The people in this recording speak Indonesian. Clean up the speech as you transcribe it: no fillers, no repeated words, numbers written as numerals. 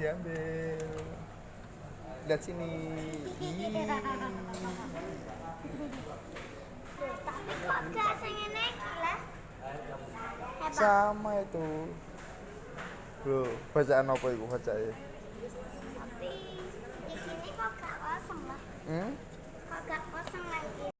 Diambil. Lihat sini. Tapi kok gak sengennya lah? Hebat. Sama itu. Bro, bacaan apa itu bacanya? Tapi di sini kok gak kosong lah. Hmm?